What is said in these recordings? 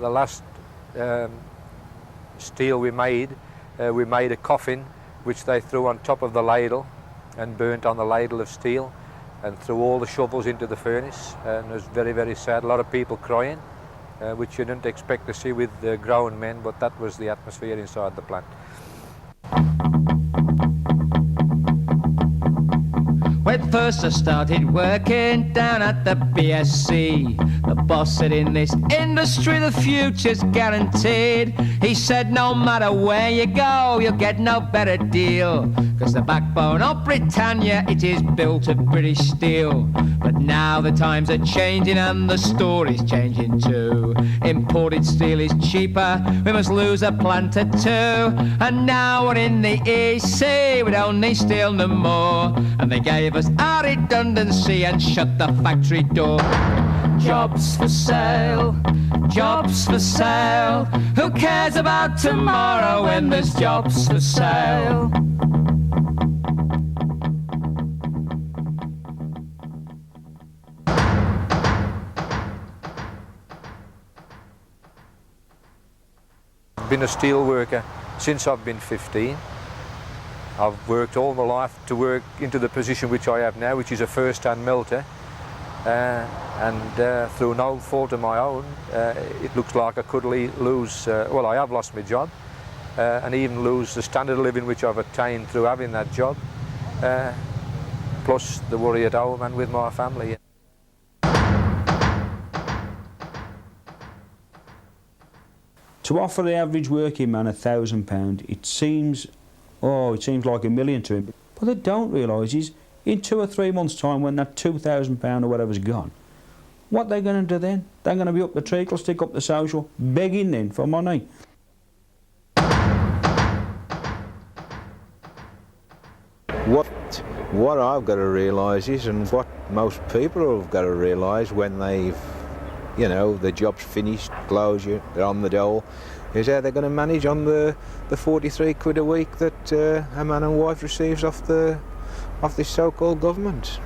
the last steel we made a coffin which they threw on top of the ladle and burnt on the ladle of steel, and threw all the shovels into the furnace, and it was very, very sad. A lot of people crying, which you didn't expect to see with grown men, but that was the atmosphere inside the plant. When first I started working down at the BSC, the boss said in this industry the future's guaranteed. He said no matter where you go, you'll get no better deal, 'cause the backbone of Britannia, it is built of British steel. But now the times are changing and the story's changing too. Imported steel is cheaper, we must lose a plant or two. And now we're in the EC, we don't need steel no more. And they gave us our redundancy and shut the factory door. Jobs for sale, jobs for sale. Who cares about tomorrow when there's jobs for sale? I've been a steel worker since I've been 15. I've worked all my life to work into the position which I have now, which is a first-hand melter, and through no fault of my own, it looks like I could lose, well, I have lost my job, and even lose the standard of living which I've attained through having that job, plus the worry at home and with my family. To offer the average working man £1,000, it seems like $1 million to him. What they don't realise is, in 2 or 3 months' time, when that £2,000 or whatever's gone, what they're going to do then? They're going to be up the treacle, stick up the social, begging then for money. What I've got to realise is, and what most people have got to realise when they've, you know, the job's finished, closure, they're on the dole, is how they're going to manage on the 43 quid a week that a man and wife receives off this so-called government.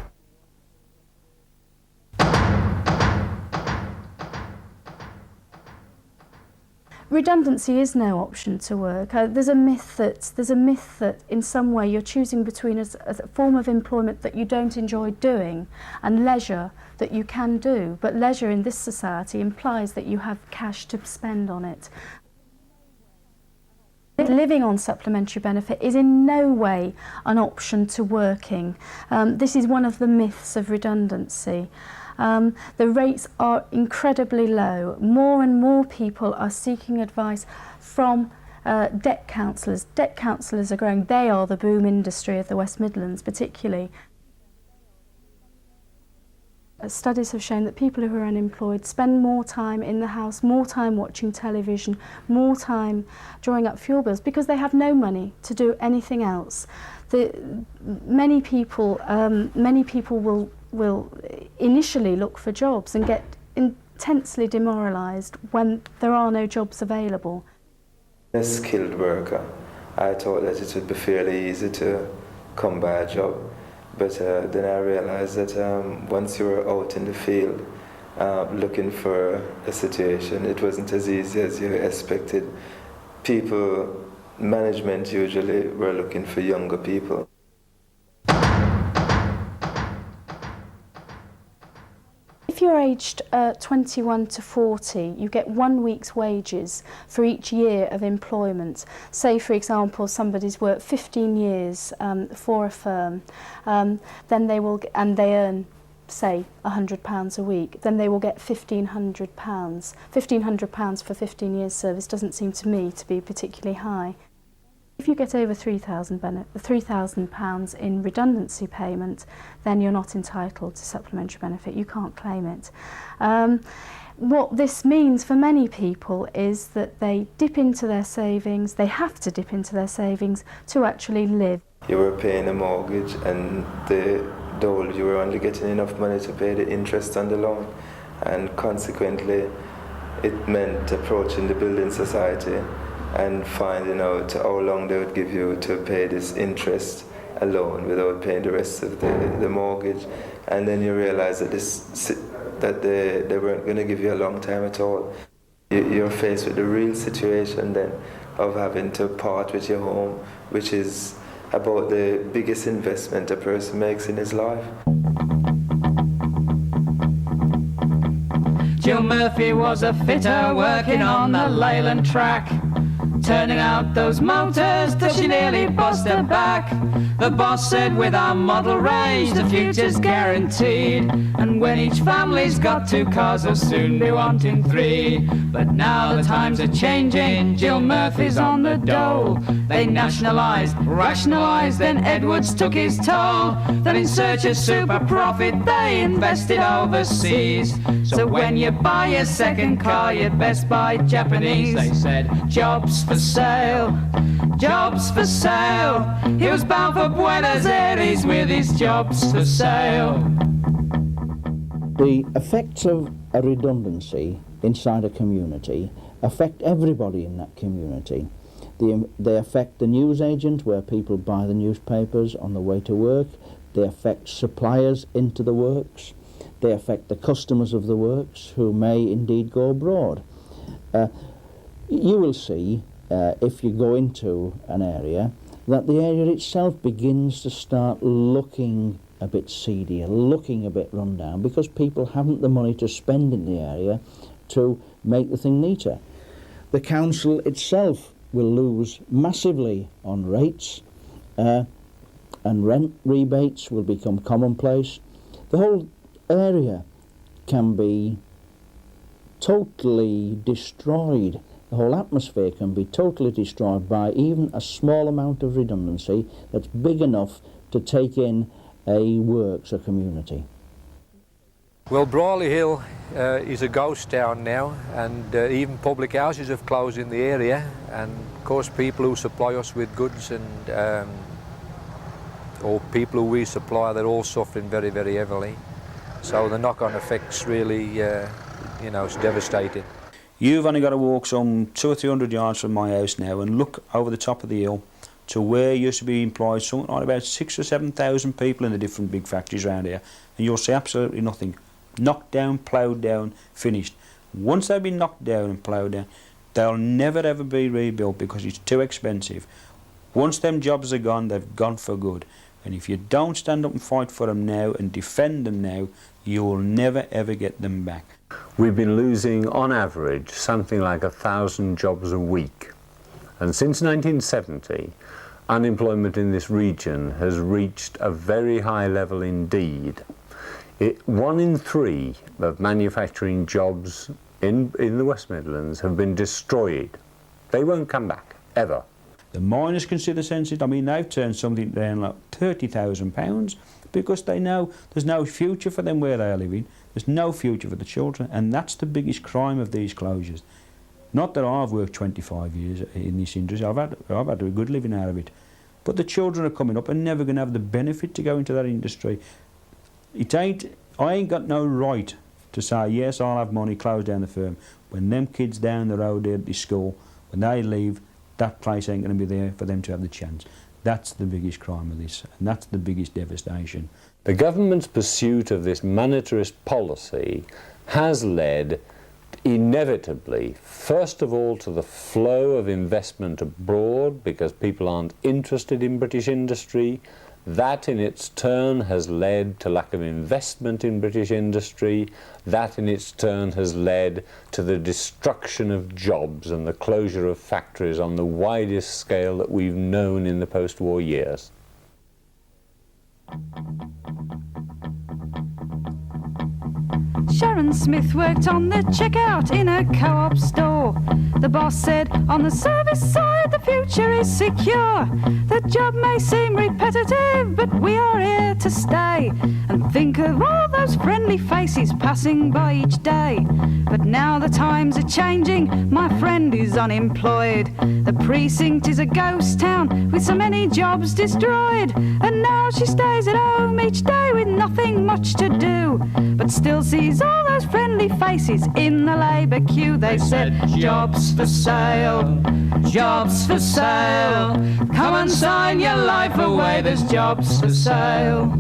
Redundancy is no option to work. There's a myth that in some way you're choosing between a form of employment that you don't enjoy doing and leisure that you can do. But leisure in this society implies that you have cash to spend on it. Living on supplementary benefit is in no way an option to working. This is one of the myths of redundancy. The rates are incredibly low. More and more people are seeking advice from debt counsellors. Debt counsellors are growing. They are the boom industry of the West Midlands particularly. Studies have shown that people who are unemployed spend more time in the house, more time watching television, more time drawing up fuel bills because they have no money to do anything else. Many people will initially look for jobs and get intensely demoralised when there are no jobs available. As a skilled worker, I thought that it would be fairly easy to come by a job. But then I realised that once you were out in the field looking for a situation, it wasn't as easy as you expected. Management usually were looking for younger people. If you're aged 21 to 40, you get 1 week's wages for each year of employment. Say, for example, somebody's worked 15 years for a firm, then they earn, say, £100 a week, then they will get £1,500. £1,500 for 15 years service doesn't seem to me to be particularly high. If you get over £3,000 in redundancy payment, then you're not entitled to supplementary benefit. You can't claim it. What this means for many people is that they dip into their savings, they have to dip into their savings to actually live. You were paying a mortgage and they told you were only getting enough money to pay the interest on the loan, and consequently it meant approaching the building society and finding out how long they would give you to pay this interest alone without paying the rest of the mortgage. And then you realize that they weren't going to give you a long time at all. You're faced with the real situation then of having to part with your home, which is about the biggest investment a person makes in his life. Jill Murphy was a fitter working on the Leyland track, turning out those motors till she nearly bust her back. The boss said with our model range the future's guaranteed, and when each family's got 2 cars they'll soon be wanting 3. But now the times are changing, Jill Murphy's on the dole. They nationalised, rationalised, then Edwards took his toll. Then in search of super profit they invested overseas. So when you buy your second car you'd best buy Japanese. They said jobs for sale, jobs for sale. He was bound for Buenos Aires with his jobs for sale. The effects of a redundancy inside a community affect everybody in that community. They affect the newsagent where people buy the newspapers on the way to work. They affect suppliers into the works. They affect the customers of the works who may indeed go abroad. You will see if you go into an area that the area itself begins to start looking a bit seedier, looking a bit run down, because people haven't the money to spend in the area to make the thing neater. The council itself will lose massively on rates, and rent rebates will become commonplace. The whole area can be totally destroyed. The whole atmosphere can be totally destroyed by even a small amount of redundancy that's big enough to take in a works, a community. Well, Brawley Hill is a ghost town now, and even public houses have closed in the area, and of course people who supply us with goods and or people who we supply, they're all suffering very, very heavily. So the knock-on effects really, you know, it's devastating. You've only got to walk some 200 or 300 yards from my house now and look over the top of the hill to where used to be employed something like about 6,000 or 7,000 people in the different big factories around here, and you'll see absolutely nothing. Knocked down, ploughed down, finished. Once they've been knocked down and ploughed down, they'll never ever be rebuilt because it's too expensive. Once them jobs are gone, they've gone for good. And if you don't stand up and fight for them now and defend them now, you will never ever get them back. We've been losing, on average, something like 1,000 jobs a week. And since 1970, unemployment in this region has reached a very high level indeed. 1 in 3 of manufacturing jobs in the West Midlands have been destroyed. They won't come back, ever. The miners consider sensitive. I mean, they've turned something down like £30,000 because they know there's no future for them where they are living. There's no future for the children, and that's the biggest crime of these closures. Not that I've worked 25 years in this industry. I've had a good living out of it. But the children are coming up and never going to have the benefit to go into that industry. I ain't got no right to say, yes, I'll have money, close down the firm. When them kids down the road there at this school, when they leave, that place ain't going to be there for them to have the chance. That's the biggest crime of this, and that's the biggest devastation. The government's pursuit of this monetarist policy has led inevitably, first of all, to the flow of investment abroad because people aren't interested in British industry. That in its turn has led to lack of investment in British industry. That in its turn has led to the destruction of jobs and the closure of factories on the widest scale that we've known in the post-war years. Sharon Smith worked on the checkout in a co-op store. The boss said, on the service side, the future is secure. The job may seem repetitive, but we are here to stay. And think of all those friendly faces passing by each day. But now the times are changing, my friend is unemployed. The precinct is a ghost town with so many jobs destroyed. And now she stays at home each day with nothing much to do, but still sees all those friendly faces in the labour queue. They said, jobs for sale, jobs for sale. Come and sign your life away, there's jobs for sale.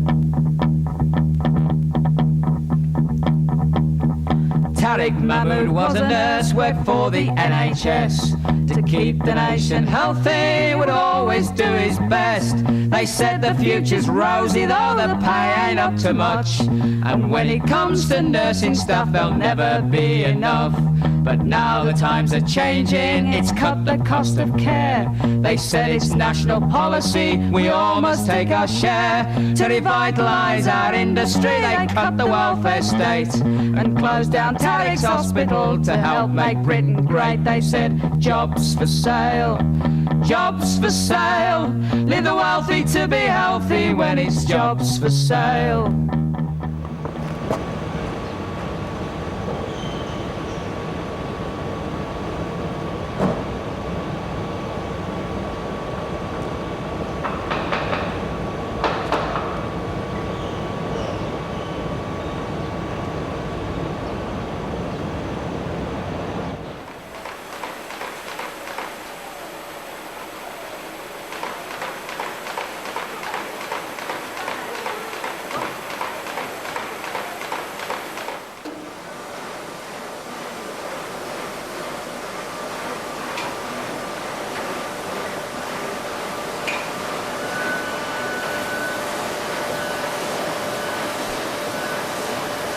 Tariq Mahmood was a nurse, worked for the NHS. To keep the nation healthy, would always do his best. They said the future's rosy, though the pay ain't up to much. And when it comes to nursing stuff, there'll never be enough. But now the times are changing, it's cut the cost of care. They said it's national policy, we all must take our share. To revitalise our industry, they cut the welfare state and closed down Tariq's hospital to help make Britain great. They said jobs for sale, jobs for sale. Leave the wealthy to be healthy when it's jobs for sale.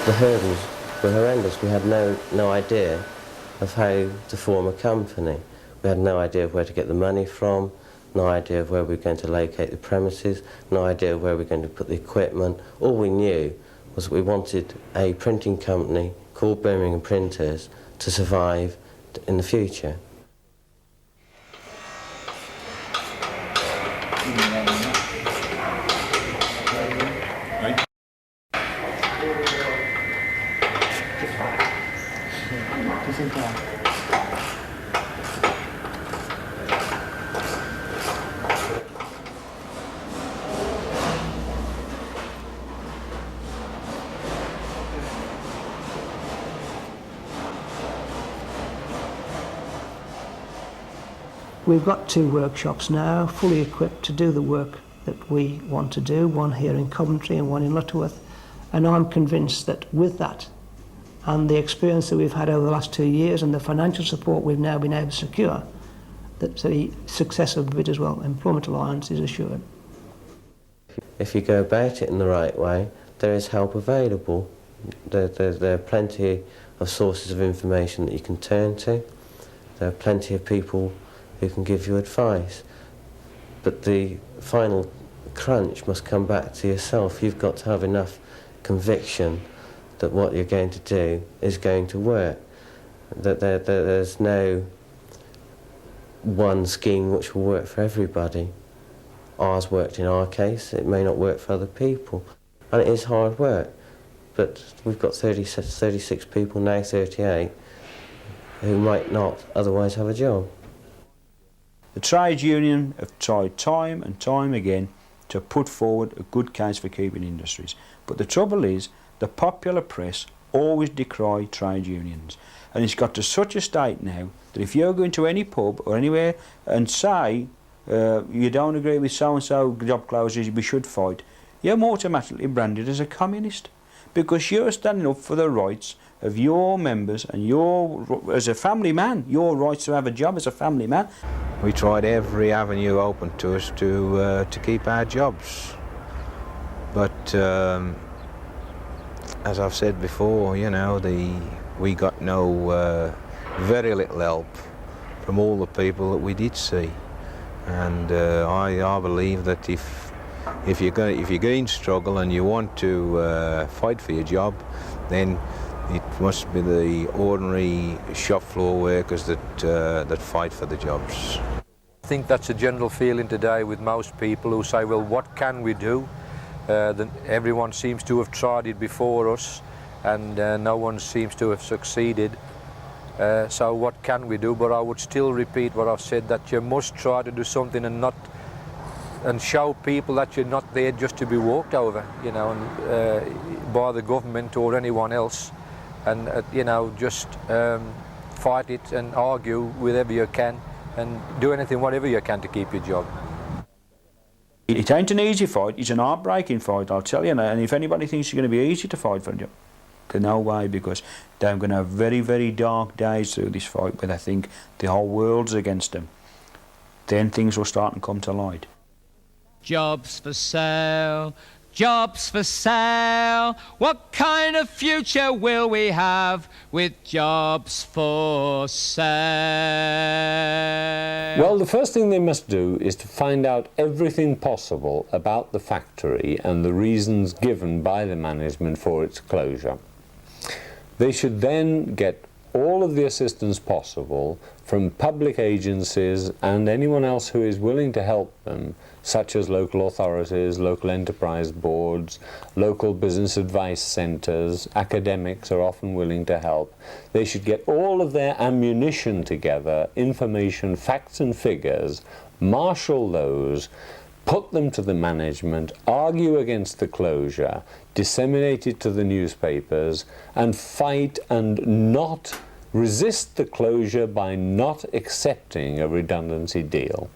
The hurdles were horrendous. We had no idea of how to form a company. We had no idea of where to get the money from, no idea of where we were going to locate the premises, no idea of where we were going to put the equipment. All we knew was that we wanted a printing company called Birmingham Printers to survive in the future. We've got 2 workshops now, fully equipped to do the work that we want to do, one here in Coventry and one in Lutterworth, and I'm convinced that with that and the experience that we've had over the last 2 years and the financial support we've now been able to secure, that the success of BID as well, Employment Alliance, is assured. If you go about it in the right way, there is help available. There are plenty of sources of information that you can turn to. There are plenty of people who can give you advice. But the final crunch must come back to yourself. You've got to have enough conviction that what you're going to do is going to work. That there's no one scheme which will work for everybody. Ours worked in our case, it may not work for other people. And it is hard work. But we've got 36 people, now 38, who might not otherwise have a job. The trade union have tried time and time again to put forward a good case for keeping industries. But the trouble is, the popular press always decry trade unions. And it's got to such a state now that if you're going to any pub or anywhere and say you don't agree with so-and-so job clauses, we should fight, you're automatically branded as a communist. Because you're standing up for the rights of your members and as a family man, your rights to have a job as a family man. We tried every avenue open to us to keep our jobs, but as I've said before, you know, we got very little help from all the people that we did see, and I believe that if you're going to struggle and you want to fight for your job, then it must be the ordinary shop floor workers that fight for the jobs. I think that's a general feeling today with most people who say, well, what can we do? Everyone seems to have tried it before us, and no one seems to have succeeded. So what can we do? But I would still repeat what I've said, that you must try to do something and show people that you're not there just to be walked over, you know, and, by the government or anyone else, and you know, just fight it and argue wherever you can, and do anything, whatever you can, to keep your job. It ain't an easy fight, it's an heartbreaking fight, I'll tell you now, and if anybody thinks it's going to be easy to fight for a job, There's no way, because they're going to have very, very dark days through this fight where they think the whole world's against them. Then things will start to come to light. Jobs for sale, jobs for sale. What kind of future will we have with jobs for sale? Well, the first thing they must do is to find out everything possible about the factory and the reasons given by the management for its closure. They should then get all of the assistance possible from public agencies and anyone else who is willing to help them, such as local authorities, local enterprise boards, local business advice centres. Academics are often willing to help. They should get all of their ammunition together, information, facts and figures, marshal those, put them to the management, argue against the closure, disseminate it to the newspapers, and fight and not resist the closure by not accepting a redundancy deal.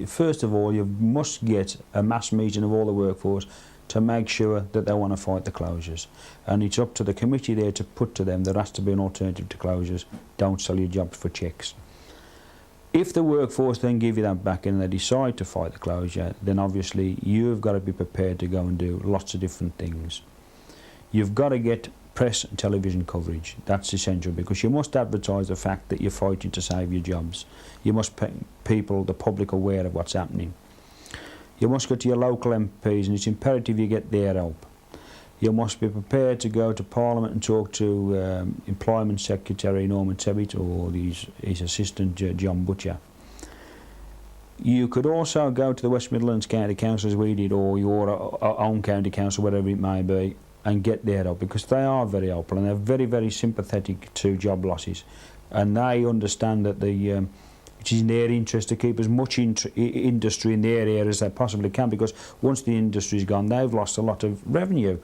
First of all, you must get a mass meeting of all the workforce to make sure that they want to fight the closures. And it's up to the committee there to put to them there has to be an alternative to closures. Don't sell your jobs for checks. If the workforce then give you that back and they decide to fight the closure, then obviously you've got to be prepared to go and do lots of different things. You've got to get press and television coverage. That's essential, because you must advertise the fact that you're fighting to save your jobs. You must make people, the public, aware of what's happening. You must go to your local MPs, and it's imperative you get their help. You must be prepared to go to Parliament and talk to Employment Secretary Norman Tebbit or his assistant John Butcher. You could also go to the West Midlands County Council, as we did, or your own county council, whatever it may be, and get their help, because they are very helpful and they're very, very sympathetic to job losses, and they understand that it is in their interest to keep as much industry in their area as they possibly can, because once the industry's gone, they've lost a lot of revenue.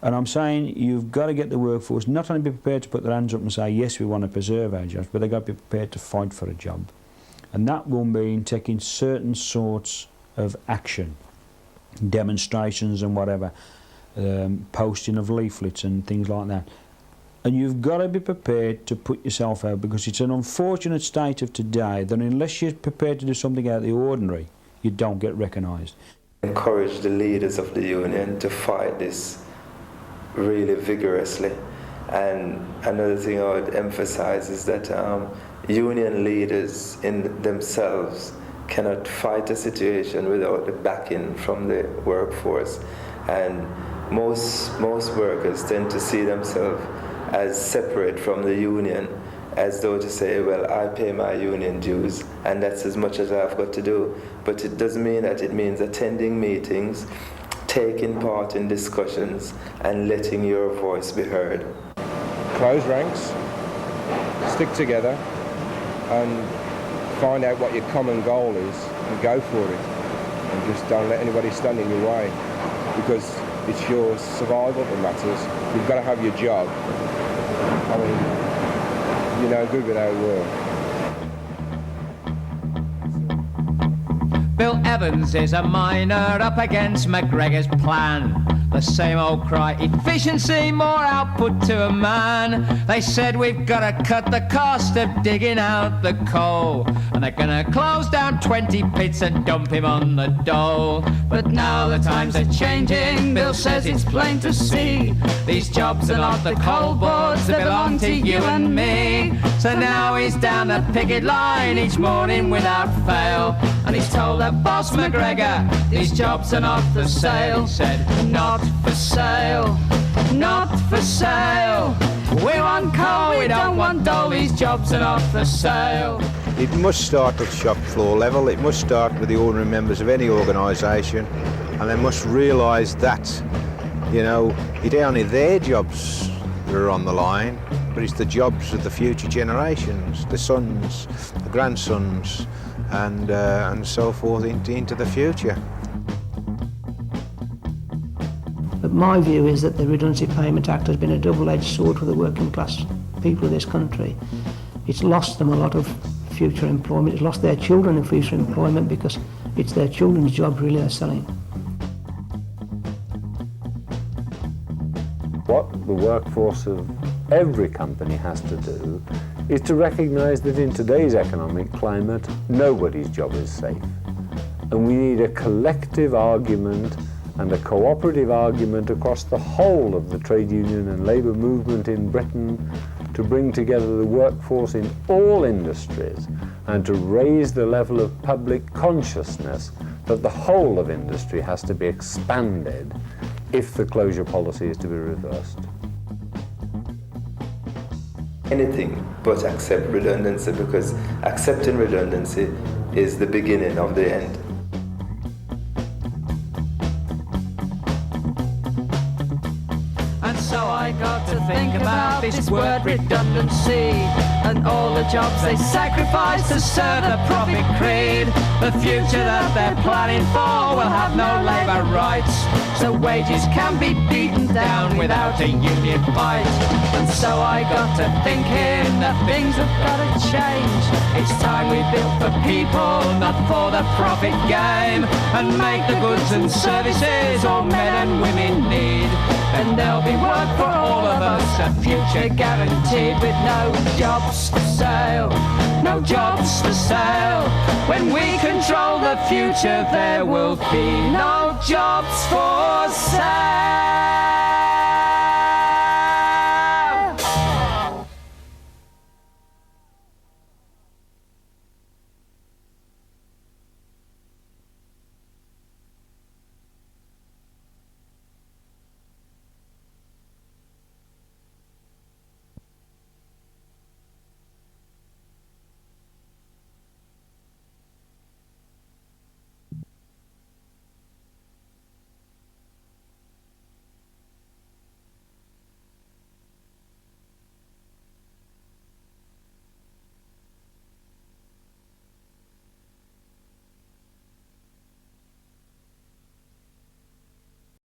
And I'm saying you've got to get the workforce not only be prepared to put their hands up and say, yes, we want to preserve our jobs, but they've got to be prepared to fight for a job. And that will mean taking certain sorts of action, demonstrations and whatever, posting of leaflets and things like that. And you've got to be prepared to put yourself out, because it's an unfortunate state of today that unless you're prepared to do something out of the ordinary, you don't get recognised. Encourage the leaders of the union to fight this really vigorously. And another thing I would emphasize is that union leaders in themselves cannot fight a situation without the backing from the workforce. And most workers tend to see themselves as separate from the union, as though to say, well, I pay my union dues and that's as much as I've got to do. But it doesn't mean that. It means attending meetings, taking part in discussions and letting your voice be heard. Close ranks, stick together and find out what your common goal is and go for it, and just don't let anybody stand in your way, because it's your survival that matters. You've got to have your job. I mean, you're no good without work. Bill Evans is a miner up against McGregor's plan. The same old cry, efficiency, more output to a man. They said we've got to cut the cost of digging out the coal, and they're gonna close down 20 pits and dump him on the dole. But now the times are changing, Bill says it's plain to see. These jobs are not the coal boards, they belong to you and me. So now he's down the picket line each morning without fail, and he's told that boss McGregor, these jobs are not for sale. He said, not for sale, not for sale. We want coal, we don't want dole, these jobs are not for sale. It must start at shop floor level. It must start with the ordinary members of any organisation, and they must realise that, you know, it's only their jobs that are on the line, but it's the jobs of the future generations, the sons, the grandsons, and so forth into the future. But my view is that the Redundancy Payment Act has been a double-edged sword for the working class people of this country. It's lost them a lot of future employment. It's lost their children in future employment, because it's their children's job really they're selling. What the workforce of every company has to do is to recognise that in today's economic climate, nobody's job is safe. And we need a collective argument and a cooperative argument across the whole of the trade union and labour movement in Britain to bring together the workforce in all industries and to raise the level of public consciousness that the whole of industry has to be expanded if the closure policy is to be reversed. Anything but accept redundancy, because accepting redundancy is the beginning of the end. And so I got to think about this word redundancy and all the jobs they sacrifice to serve the profit creed. The future that they're planning for will have no labour rights, so wages can be beaten down without a union fight. And so I got to thinking that things have got to change. It's time we built for people, not for the profit game, and make the goods and services all men and women need. And there'll be work for all of us, a future guaranteed with no jobs for sale, no jobs for sale. When we control the future, there will be no jobs for sale.